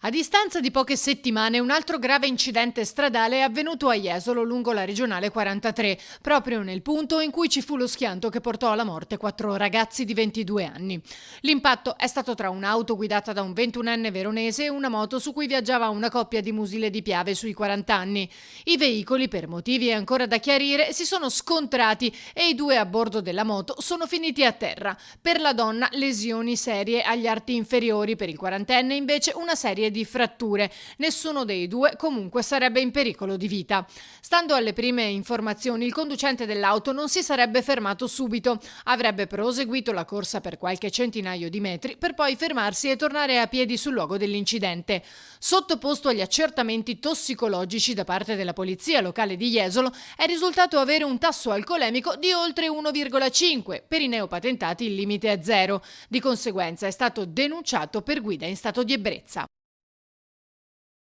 A distanza di poche settimane, un altro grave incidente stradale è avvenuto a Jesolo lungo la regionale 43, proprio nel punto in cui ci fu lo schianto che portò alla morte 4 ragazzi di 22 anni. L'impatto è stato tra un'auto guidata da un 21enne veronese e una moto su cui viaggiava una coppia di Musile di Piave sui 40 anni. I veicoli, per motivi ancora da chiarire, si sono scontrati e i due a bordo della moto sono finiti a terra. Per la donna lesioni serie agli arti inferiori, per il quarantenne invece una serie di fratture. Nessuno dei due comunque sarebbe in pericolo di vita. Stando alle prime informazioni, il conducente dell'auto non si sarebbe fermato subito, avrebbe proseguito la corsa per qualche centinaio di metri per poi fermarsi e tornare a piedi sul luogo dell'incidente. Sottoposto agli accertamenti tossicologici da parte della polizia locale di Jesolo, è risultato avere un tasso alcolemico di oltre 1,5, per i neopatentati il limite è 0. Di conseguenza è stato denunciato per guida in stato di ebbrezza.